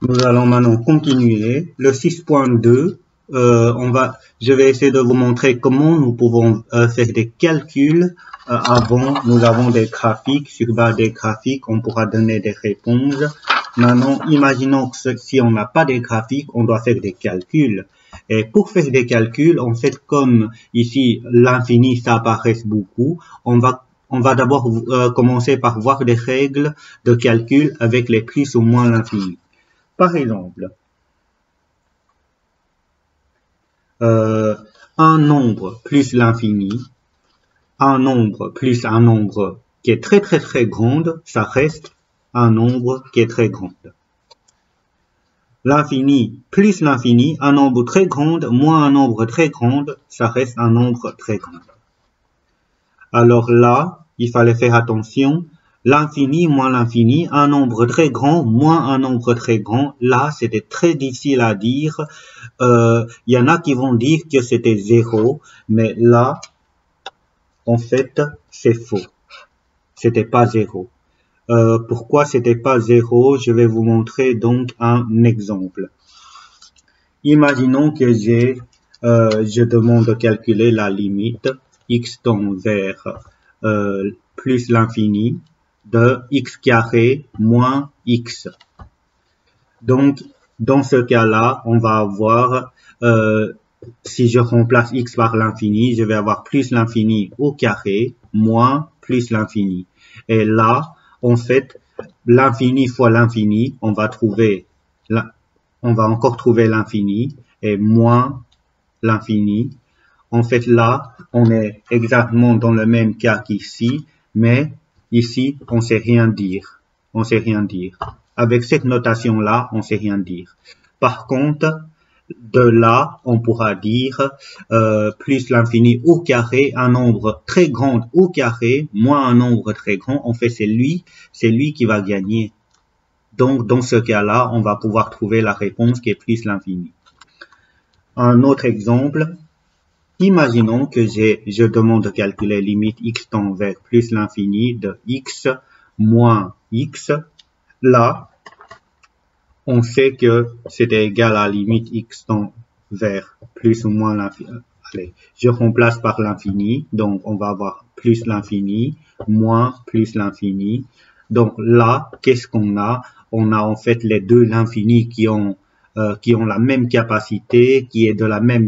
Nous allons maintenant continuer. Le 6.2, je vais essayer de vous montrer comment nous pouvons faire des calculs. Avant, nous avons des graphiques. Sur base des graphiques, on pourra donner des réponses. Maintenant, imaginons que si on n'a pas des graphiques, on doit faire des calculs. Et pour faire des calculs, en fait, comme ici, l'infini, ça apparaît beaucoup, on va d'abord commencer par voir des règles de calcul avec les plus ou moins l'infini. Par exemple, un nombre plus l'infini, un nombre plus un nombre qui est très grand, ça reste un nombre qui est très grand. L'infini plus l'infini, un nombre très grand moins un nombre très grand, ça reste un nombre très grand. Alors là, il fallait faire attention. L'infini moins l'infini, un nombre très grand moins un nombre très grand. Là, c'était très difficile à dire. Il y en a qui vont dire que c'était 0, mais là, en fait, c'est faux. C'était pas 0. Pourquoi c'était pas 0? Je vais vous montrer donc un exemple. Imaginons que je demande de calculer la limite x tend vers plus l'infini de x carré moins x. Donc, dans ce cas-là, on va avoir, si je remplace x par l'infini, je vais avoir plus l'infini au carré moins plus l'infini. Et là, en fait, l'infini fois l'infini, on va encore trouver l'infini et moins l'infini. En fait, là, on est exactement dans le même cas qu'ici, mais ici, on sait rien dire. On sait rien dire. Avec cette notation-là, on sait rien dire. Par contre, de là, on pourra dire plus l'infini au carré, un nombre très grand au carré, moins un nombre très grand. En fait, c'est lui qui va gagner. Donc, dans ce cas-là, on va pouvoir trouver la réponse qui est plus l'infini. Un autre exemple. Imaginons que je demande de calculer limite x tend vers plus l'infini de x moins x. Là, on sait que c'était égal à limite x tend vers plus ou moins l'infini. Allez, je remplace par l'infini, donc on va avoir plus l'infini, moins plus l'infini. Donc là, qu'est-ce qu'on a? On a en fait les deux l'infini qui ont la même capacité, qui est de la même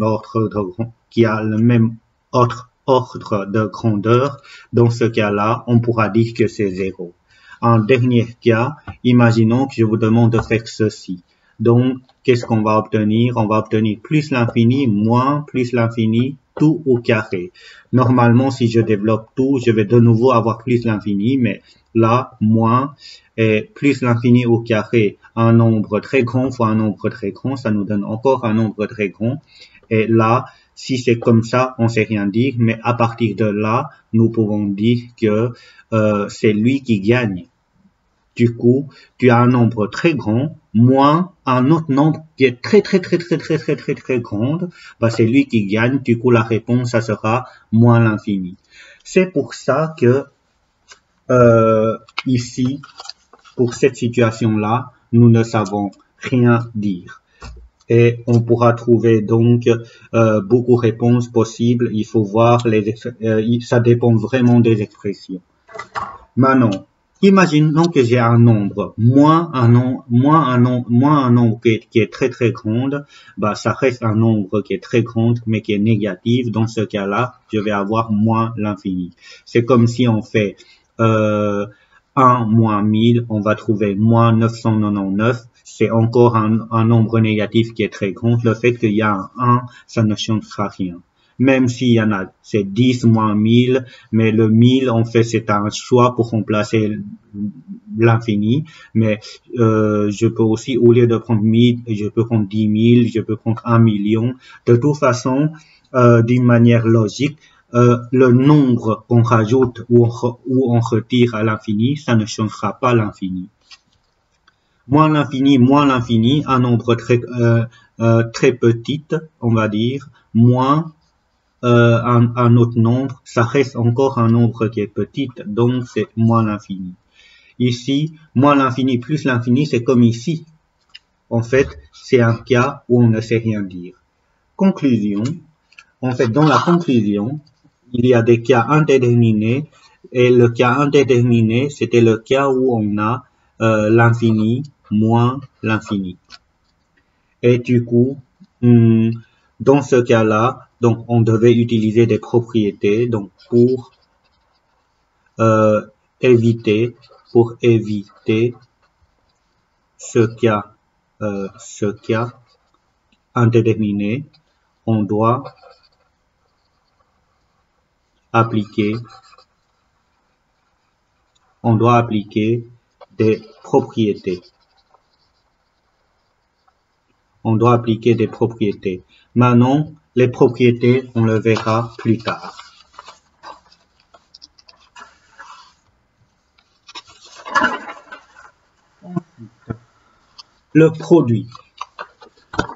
qui a le même ordre de grandeur. Dans ce cas-là, on pourra dire que c'est 0. En dernier cas, imaginons que je vous demande de faire ceci. Donc, qu'est-ce qu'on va obtenir? On va obtenir plus l'infini moins plus l'infini, tout au carré. Normalement, si je développe tout, je vais de nouveau avoir plus l'infini, mais là, moins et plus l'infini au carré, un nombre très grand fois un nombre très grand, ça nous donne encore un nombre très grand. Et là, si c'est comme ça, on sait rien dire, mais à partir de là, nous pouvons dire que c'est lui qui gagne. Du coup, tu as un nombre très grand moins un autre nombre qui est très grand, bah c'est lui qui gagne. Du coup, la réponse, ça sera moins l'infini. C'est pour ça que ici, pour cette situation-là, nous ne savons rien dire. Et on pourra trouver donc beaucoup de réponses possibles. Il faut voir, ça dépend vraiment des expressions. Maintenant, imaginons que j'ai un nombre moins un nombre qui est très grand, bah ça reste un nombre qui est très grand mais qui est négatif. Dans ce cas-là, je vais avoir moins l'infini. C'est comme si on fait 1 moins 1000, on va trouver moins 999. C'est encore un nombre négatif qui est très grand. Le fait qu'il y a un 1, ça ne changera rien. Même s'il y en a, c'est 10 moins 1000, mais le 1000, en fait, c'est un choix pour remplacer l'infini. Mais je peux aussi, au lieu de prendre 1000, je peux prendre 10 000, je peux prendre 1 million. De toute façon, d'une manière logique, le nombre qu'on rajoute ou on retire à l'infini, ça ne changera pas l'infini. Moins l'infini, un nombre très petit, on va dire, moins un autre nombre, ça reste encore un nombre qui est petit, donc c'est moins l'infini. Ici, moins l'infini plus l'infini, c'est comme ici. En fait, c'est un cas où on ne sait rien dire. Conclusion. En fait, dans la conclusion, il y a des cas indéterminés. Et le cas indéterminé, c'était le cas où on a l'infini moins l'infini. Et du coup, dans ce cas-là, donc on devait utiliser des propriétés donc pour éviter ce cas indéterminé, on doit appliquer des propriétés. On doit appliquer des propriétés. Maintenant, les propriétés, on le verra plus tard. Le produit.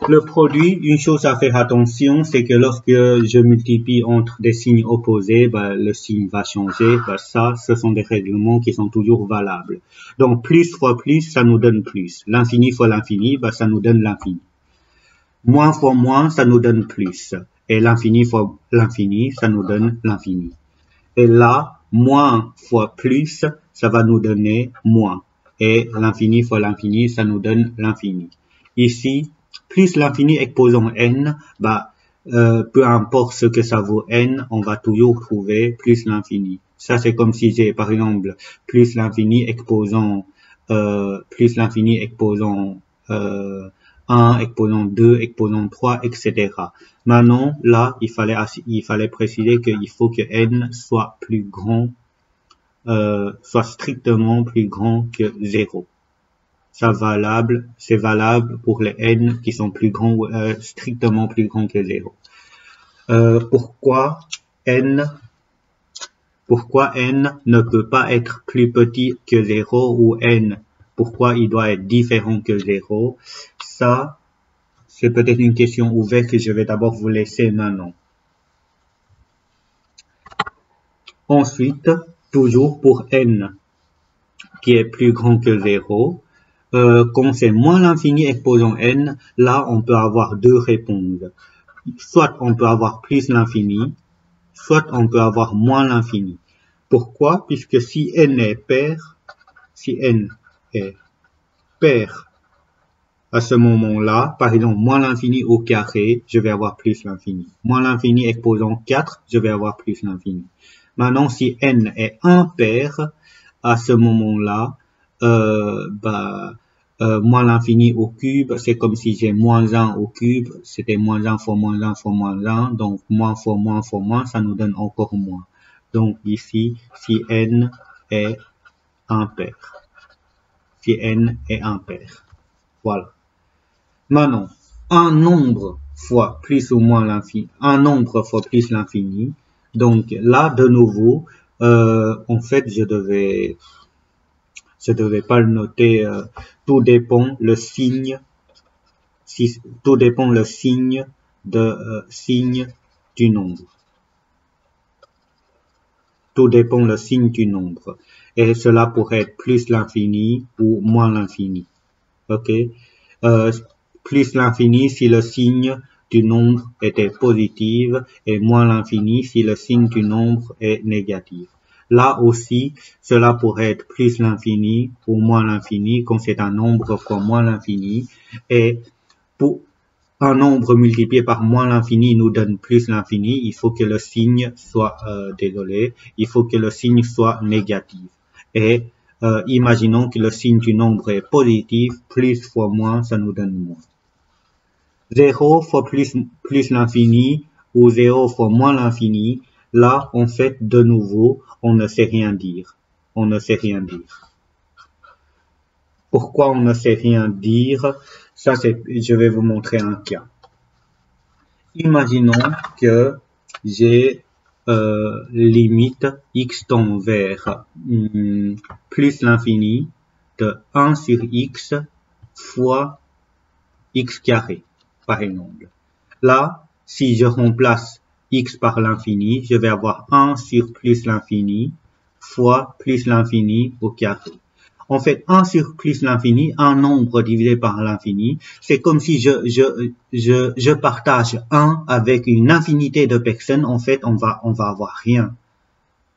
Le produit, une chose à faire attention, c'est que lorsque je multiplie entre des signes opposés, le signe va changer. Ça, ce sont des règlements qui sont toujours valables. Donc, plus fois plus, ça nous donne plus. L'infini fois l'infini, ça nous donne l'infini. Moins fois moins, ça nous donne plus. Et l'infini fois l'infini, ça nous donne l'infini. Et là, moins fois plus, ça va nous donner moins. Et l'infini fois l'infini, ça nous donne l'infini. Ici, plus l'infini exposant n, peu importe ce que ça vaut n, on va toujours trouver plus l'infini. Ça, c'est comme si j'ai, par exemple, plus l'infini exposant 1, exposant 2, exposant 3, etc. Maintenant, là, il fallait préciser qu'il faut que n soit plus grand, soit strictement plus grand que 0. C'est valable pour les n qui sont plus grands, strictement plus grands que 0. Pourquoi n ne peut pas être plus petit que 0 ou n? Pourquoi il doit être différent que 0? Ça, c'est peut-être une question ouverte que je vais d'abord vous laisser maintenant. Ensuite, toujours pour n qui est plus grand que 0, quand c'est moins l'infini exposant n, là on peut avoir deux réponses. Soit on peut avoir plus l'infini, soit on peut avoir moins l'infini. Pourquoi? Puisque si n est pair, à ce moment-là, par exemple, moins l'infini au carré, je vais avoir plus l'infini. Moins l'infini exposant 4, je vais avoir plus l'infini. Maintenant, si n est impair, à ce moment-là, moins l'infini au cube, c'est comme si j'ai moins 1 au cube, c'était moins 1 fois moins 1 fois moins 1, donc moins fois moins fois moins, ça nous donne encore moins. Donc ici, si n est impair. Si n est impair. Voilà. Maintenant, un nombre fois plus ou moins l'infini, un nombre fois plus l'infini. Donc là, de nouveau, en fait, je devais pas le noter. Tout dépend le signe. Tout dépend le signe du nombre. Tout dépend le signe du nombre. Et cela pourrait être plus l'infini ou moins l'infini. Ok. Plus l'infini si le signe du nombre était positif et moins l'infini si le signe du nombre est négatif. Là aussi, cela pourrait être plus l'infini ou moins l'infini quand c'est un nombre fois moins l'infini. Et pour un nombre multiplié par moins l'infini nous donne plus l'infini, il faut que le signe soit, il faut que le signe soit négatif. Et imaginons que le signe du nombre est positif, plus fois moins, ça nous donne moins. 0 fois plus l'infini ou 0 fois moins l'infini, là, en fait, de nouveau, on ne sait rien dire. On ne sait rien dire. Pourquoi on ne sait rien dire? Ça, je vais vous montrer un cas. Imaginons que j'ai limite x tend vers plus l'infini de 1 sur x fois x carré, par exemple. Là, si je remplace x par l'infini, je vais avoir 1 sur plus l'infini fois plus l'infini au carré. En fait, 1 sur plus l'infini, un nombre divisé par l'infini, c'est comme si je partage 1 avec une infinité de personnes. En fait, on va avoir rien.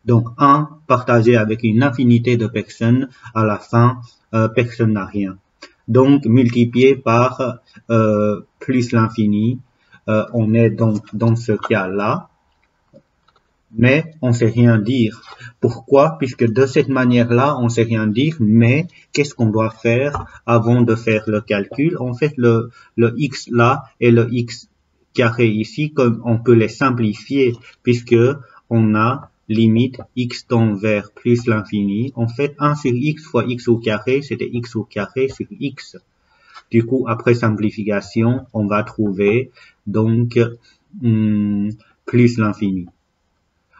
Donc, 1 partagé avec une infinité de personnes, à la fin, personne n'a rien. Donc, multiplié par plus l'infini, on est donc dans ce cas-là. Mais on ne sait rien dire. Pourquoi? Puisque de cette manière-là, on ne sait rien dire, mais qu'est-ce qu'on doit faire avant de faire le calcul? En fait, le x là et le x carré ici, comme on peut les simplifier, puisque on a limite x tend vers plus l'infini. En fait, 1 sur x fois x au carré, c'était x au carré sur x. Du coup, après simplification, on va trouver donc plus l'infini.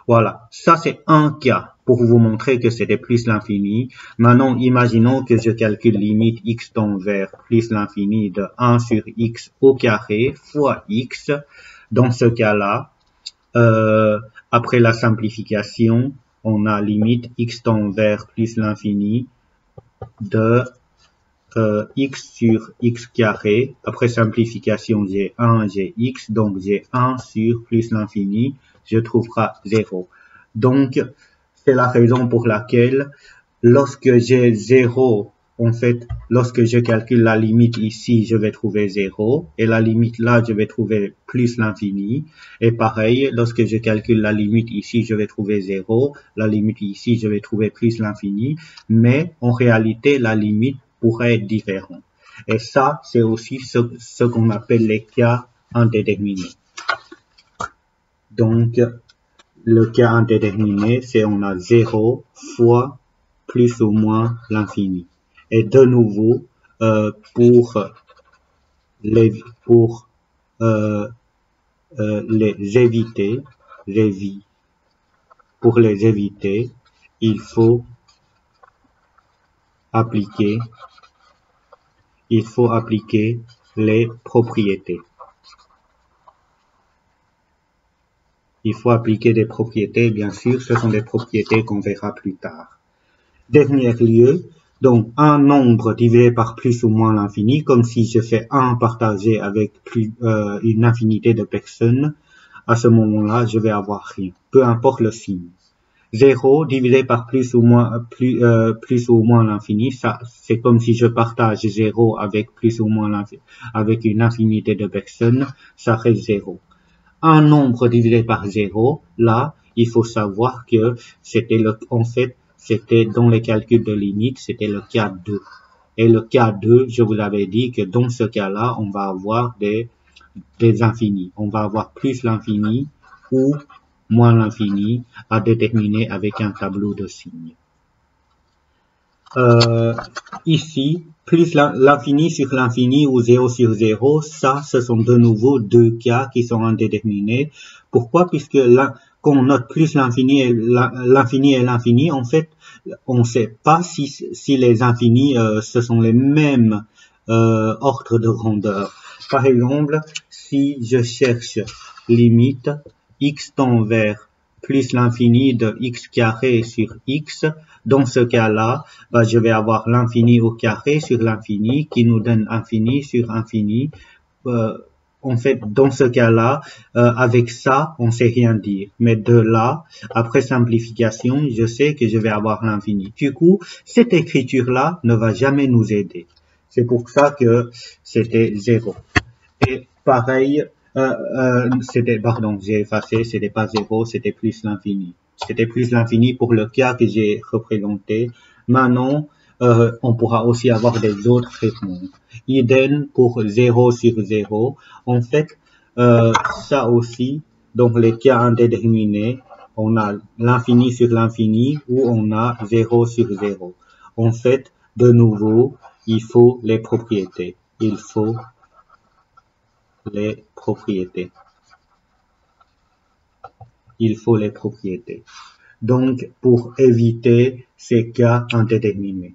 Voilà, ça c'est un cas pour vous montrer que c'était plus l'infini. Maintenant, imaginons que je calcule limite x tend vers plus l'infini de 1 sur x au carré fois x. Dans ce cas-là, après la simplification, on a limite x tend vers plus l'infini de x sur x carré. Après simplification, j'ai 1, j'ai x, donc j'ai 1 sur plus l'infini, je trouverai 0. Donc, c'est la raison pour laquelle, lorsque j'ai 0, en fait, lorsque je calcule la limite ici, je vais trouver 0, et la limite là, je vais trouver plus l'infini, et pareil, lorsque je calcule la limite ici, je vais trouver 0, la limite ici, je vais trouver plus l'infini, mais en réalité, la limite pourrait être différente. Et ça, c'est aussi ce qu'on appelle les cas indéterminés. Donc, le cas indéterminé, c'est on a 0 fois plus ou moins l'infini. Et de nouveau, pour les éviter, il faut appliquer les propriétés. Il faut appliquer des propriétés, bien sûr, ce sont des propriétés qu'on verra plus tard. Dernier lieu, donc un nombre divisé par plus ou moins l'infini, comme si je fais 1 partagé avec une infinité de personnes, à ce moment-là, je vais avoir rien, peu importe le signe. 0 divisé par plus ou moins l'infini, ça c'est comme si je partage 0 avec plus ou moins l'infini, avec une infinité de personnes, ça reste 0. Un nombre divisé par 0, là, il faut savoir que c'était c'était dans les calculs de limite, c'était le cas 2. Et le cas 2, je vous avais dit que dans ce cas-là, on va avoir des infinis. On va avoir plus l'infini ou moins l'infini à déterminer avec un tableau de signes. Ici, plus l'infini sur l'infini ou 0 sur 0, ça, ce sont de nouveau deux cas qui sont indéterminés. Pourquoi? Puisque là, quand on note plus l'infini et l'infini, en fait, on ne sait pas si les infinis, ce sont les mêmes ordres de grandeur. Par exemple, si je cherche limite x tend vers plus l'infini de x carré sur x, dans ce cas-là, je vais avoir l'infini au carré sur l'infini qui nous donne infini sur infini. En fait, dans ce cas-là, avec ça, on ne sait rien dire. Mais de là, après simplification, je sais que je vais avoir l'infini. Du coup, cette écriture-là ne va jamais nous aider. C'est pour ça que c'était 0. Et pareil, j'ai effacé, c'était pas 0, c'était plus l'infini. C'était plus l'infini pour le cas que j'ai représenté. Maintenant, on pourra aussi avoir des autres réponses. Idem pour 0 sur 0. En fait, ça aussi, donc les cas indéterminés, on a l'infini sur l'infini ou on a 0 sur 0. En fait, de nouveau, il faut les propriétés. Il faut les propriétés. Donc, pour éviter ces cas indéterminés.